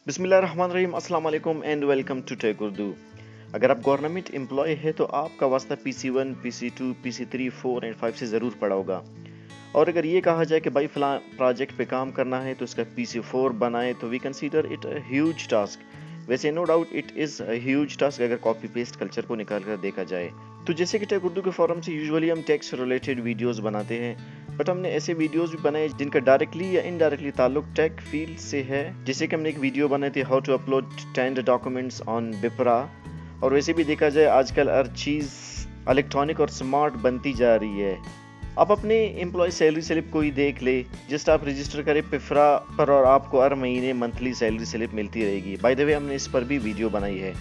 बिस्मिल्लाहिर्रहमानिर्रहीम, अस्सलाम वालेकुम and welcome to tech Urdu. अगर आप गवर्नमेंट एम्प्लॉय है तो आपका वास्ता PC1, PC2, PC3, 4 एंड 5 से ज़रूर पड़ा होगा। और अगर ये कहा जाए कि भाई फला प्रोजेक्ट पे काम करना है तो इसका PC4 बनाए तो we consider it a huge task. वैसे no doubt it is a huge task अगर कॉपी पेस्ट कल्चर को निकाल कर देखा जाए तो। जैसे कि टेक उर्दू के फोरम से यूजुअली हम टेक्स्ट रिलेटेड वीडियोस बनाते हैं, बट हमने ऐसे वीडियोस भी बनाए जिनका डायरेक्टली या इनडायरेक्टली ताल्लुक टेक फील्ड से है। जैसे कि हमने एक वीडियो बनाई थी how to upload tender documents on बिपरा। और वैसे भी देखा जाए आजकल हर चीज़ इलेक्ट्रॉनिक और स्मार्ट बनती जा रही है। आप अपने एम्प्लॉय सैलरी स्लिप को ही देख ले, जस्ट आप रजिस्टर करें पिफरा पर और आपको हर महीने मंथली सैलरी स्लिप मिलती रहेगी। बाय द वे हमने इस पर भी वीडियो बनाई है।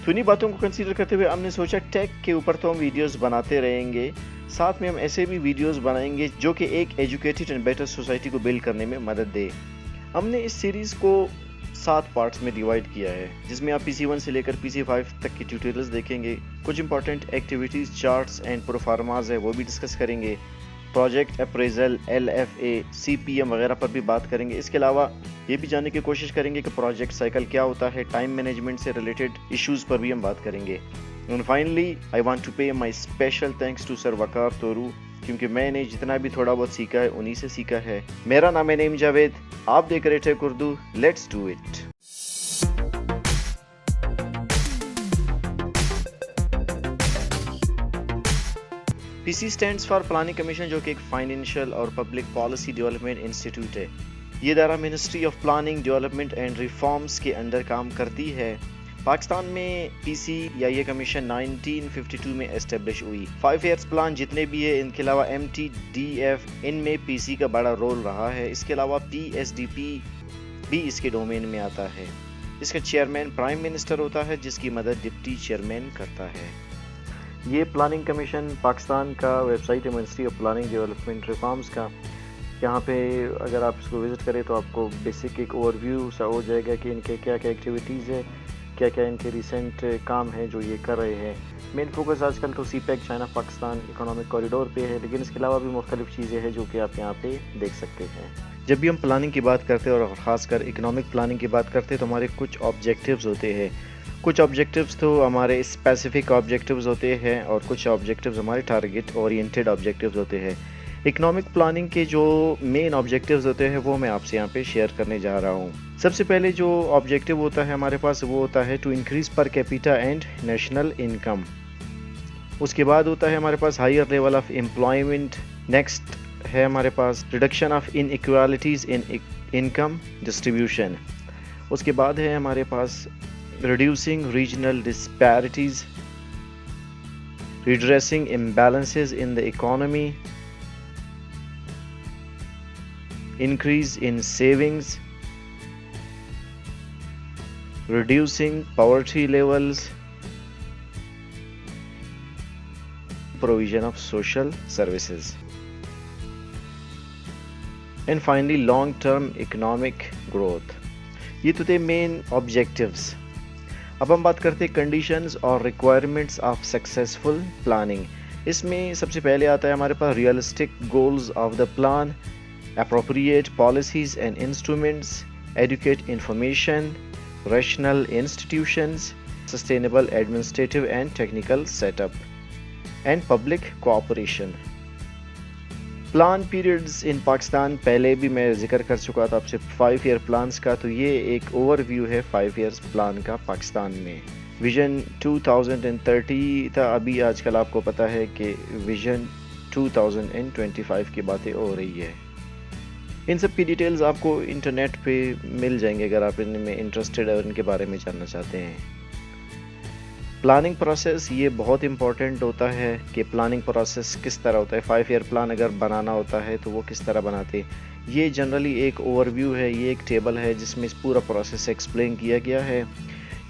तो इन्हीं बातों को कंसीडर करते हुए हमने सोचा टेक के ऊपर तो हम वीडियोस बनाते रहेंगे, साथ में हम ऐसे भी वीडियोस बनाएंगे जो कि एक एजुकेटेड एंड बेटर सोसाइटी को बिल्ड करने में मदद दे। हमने इस सीरीज़ को 7 पार्ट्स में डिवाइड किया है, जिसमें आप PC1 से लेकर PC5 तक की ट्यूटोरियल्स देखेंगे। कुछ इंपॉर्टेंट एक्टिविटीज़, चार्ट्स एंड प्रोफार्माज है वो भी डिस्कस करेंगे। प्रोजेक्ट अप्रेजल, LFA, CPM वगैरह पर भी बात करेंगे। इसके अलावा ये भी जानने की कोशिश करेंगे कि प्रोजेक्ट साइकिल क्या होता है, टाइम मैनेजमेंट से रिलेटेड इश्यूज़ पर भी हम बात करेंगे। And finally I want to pay my special thanks to sir Waqar Toru, क्योंकि मैंने जितना भी थोड़ा बहुत सीखा है उन्हीं से सीखा है। मेरा नाम है नईम जावेद, आप देख रहे थे Urdu, let's do it. PC stands for planning commission, जो कि एक फाइनेंशियल और पब्लिक पॉलिसी डेवलपमेंट इंस्टीट्यूट है। ये इदारा ministry of planning, development and reforms के अंडर काम करती है। पाकिस्तान में PC या ये कमीशन 1952 में एस्टेब्लिश हुई। 5 ईयर्स प्लान जितने भी है, इनके अलावा MTDF, इनमें PC का बड़ा रोल रहा है। इसके अलावा PSDP भी इसके डोमेन में आता है। इसका चेयरमैन प्राइम मिनिस्टर होता है, जिसकी मदद डिप्टी चेयरमैन करता है। ये प्लानिंग कमीशन पाकिस्तान का वेबसाइट है, ministry of planning development reforms का। यहाँ पे अगर आप इसको विज़िट करें तो आपको बेसिक एक ओवरव्यू सा हो जाएगा कि इनके क्या क्या एक्टिविटीज़ है, क्या क्या इनके रिसेंट काम है जो ये कर रहे हैं। मेन फोकस आजकल तो CPEC China Pakistan economic corridor पे है, लेकिन इसके अलावा भी मुख्तलिफ चीज़ें हैं जो कि आप यहाँ पे देख सकते हैं। जब भी हम प्लानिंग की बात करते हैं और ख़ासकर इकोनॉमिक प्लानिंग की बात करते हैं तो हमारे कुछ ऑब्जेक्टिव्स होते हैं। कुछ ऑब्जेक्टिव्स तो हमारे स्पेसिफिक ऑब्जेक्टिव्स होते हैं और कुछ ऑब्जेक्टिव्स हमारे टारगेट ओरिएंटेड ऑब्जेक्टिव्स होते हैं। इकोनॉमिक प्लानिंग के जो मेन ऑब्जेक्टिव्स होते हैं वो मैं आपसे यहाँ पे शेयर करने जा रहा हूँ। सबसे पहले जो ऑब्जेक्टिव होता है हमारे पास वो होता है to increase per capita and national income. उसके बाद होता है हमारे पास higher level of employment. Next है हमारे पास reduction of inequalities in income distribution. उसके बाद है हमारे पास reducing regional disparities, redressing imbalances in the economy, increase in savings, reducing poverty levels, provision of social services, and finally long-term economic growth. ये तो थे मेन ऑब्जेक्टिव्स। अब हम बात करते हैं कंडीशंस और रिक्वायरमेंट्स ऑफ सक्सेसफुल प्लानिंग। इसमें सबसे पहले आता है हमारे पास realistic goals of the plan, appropriate policies and instruments, adequate information, rational institutions, sustainable administrative and technical setup and public cooperation. Plan periods in Pakistan पहले भी मैं जिक्र कर चुका था आपसे 5 ईयर प्लान्स का, तो ये एक ओवरव्यू है 5 ईयर्स प्लान का पाकिस्तान में। विजन 2030 था, अभी आजकल आपको पता है कि विजन 2025 की बातें हो रही है। इन सब की डिटेल्स आपको इंटरनेट पे मिल जाएंगे अगर आप इनमें इंटरेस्टेड और इनके बारे में जानना चाहते हैं। प्लानिंग प्रोसेस ये बहुत इंपॉर्टेंट होता है कि प्लानिंग प्रोसेस किस तरह होता है। 5 ईयर प्लान अगर बनाना होता है तो वो किस तरह बनाते हैं। ये जनरली एक ओवरव्यू है, ये एक टेबल है जिसमें इस पूरा प्रोसेस एक्सप्लेन किया गया है।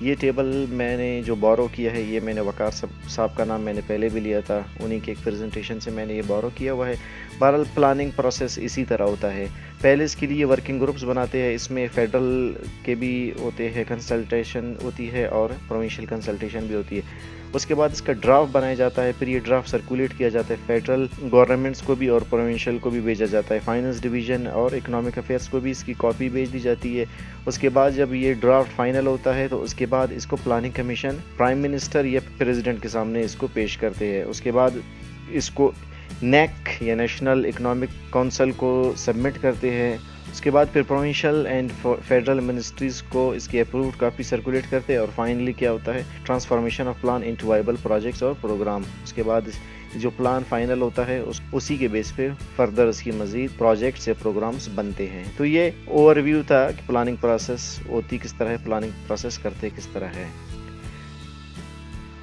ये टेबल मैंने जो बोरो किया है, ये मैंने वकार साहब का नाम मैंने पहले भी लिया था, उन्हीं के एक प्रेजेंटेशन से मैंने ये बोरो किया हुआ है। बहरहाल प्लानिंग प्रोसेस इसी तरह होता है। पहले इसके लिए वर्किंग ग्रुप्स बनाते हैं, इसमें फेडरल के भी होते हैं, कंसल्टेशन होती है और प्रोविंशियल कंसल्टेशन भी होती है। اس کے بعد اس کا ڈرافٹ بنایا جاتا ہے، پھر یہ ڈرافٹ سرکولیٹ کیا جاتا ہے فیڈرل گورنمنٹس کو بھی اور پروونشل کو بھی بھیجا جاتا ہے، فائنانس ڈویژن اور اکنامک افیئرس کو بھی اس کی کاپی بھیج دی جاتی ہے۔ اس کے بعد جب یہ ڈرافٹ فائنل ہوتا ہے تو اس کے بعد اس کو پلاننگ کمیشن پرائم منسٹر یا پریزیڈنٹ کے سامنے اس کو پیش کرتے ہیں۔ اس کے بعد اس کو نیک یا نیشنل اکنامک کونسل کو سبمٹ کرتے ہیں۔ اس کے بعد پھر پروونشل اینڈ فیڈرل منسٹریز کو اس کی اپرووڈ کاپی سرکولیٹ کرتے ہیں، اور فائنلی کیا ہوتا ہے، transformation of plan into viable projects اور پروگرام۔ اس کے بعد جو پلان فائنل ہوتا ہے اسی کے بیس پہ فردر اس کی مزید پروجیکٹس یا پروگرامز بنتے ہیں۔ تو یہ اوور ویو تھا کہ پلاننگ پروسیس ہوتی کس طرح ہے، پلاننگ پروسیس کرتے کس طرح ہے۔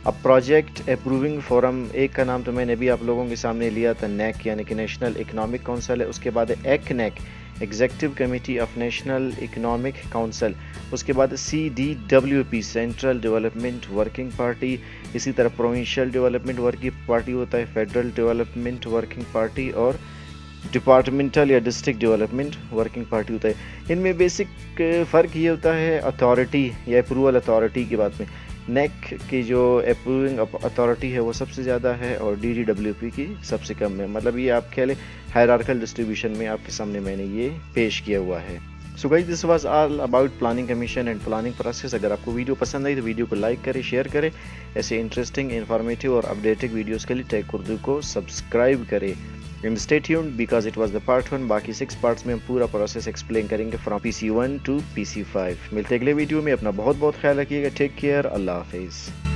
اب پروجیکٹ اپروونگ فورم ایک کا نام تو میں نے بھی آپ لوگوں کے سامنے لیا تھا، نیک یعنی کہ نیشنل اکنامک کونسل ہے۔ اس کے بعد ایک نیک executive committee of national economic council, اس کے بعد CDWP central development working party, اسی طرح پروونشل ڈیولپمنٹ ورکنگ پارٹی ہوتا ہے، فیڈرل ڈیولپمنٹ ورکنگ پارٹی اور ڈپارٹمنٹل یا ڈسٹرکٹ ڈیولپمنٹ ورکنگ پارٹی ہوتا ہے۔ ان میں بیسک فرق یہ ہوتا ہے اتھارٹی یا اپروول اتھارٹی کی بات میں، نیک کی جو اپروونگ اتھارٹی ہے وہ سب سے زیادہ ہے اور DDWP کی سب سے کم ہے، مطلب یہ آپ کہہ لیں ہائرارکل ڈسٹریبیوشن میں آپ کے سامنے میں نے یہ پیش کیا ہوا ہے۔ So guys this was all about planning commission and planning process. اگر آپ کو ویڈیو پسند آئی تو ویڈیو کو لائک کریں، شیئر کریں، ایسے انٹرسٹنگ انفارمیٹیو اور اپڈیٹڈ ویڈیوز کے لیے ٹیک اردو کو سبسکرائب کریں۔ And stay tuned because it was the part 1، باقی 6 پارٹس میں ہم پورا پروسیس ایکسپلین کریں گے فرام PC1 to PC5۔ ملتے اگلے ویڈیو میں، اپنا بہت بہت خیال رکھیے گا، ٹیک کیئر، اللہ حافظ۔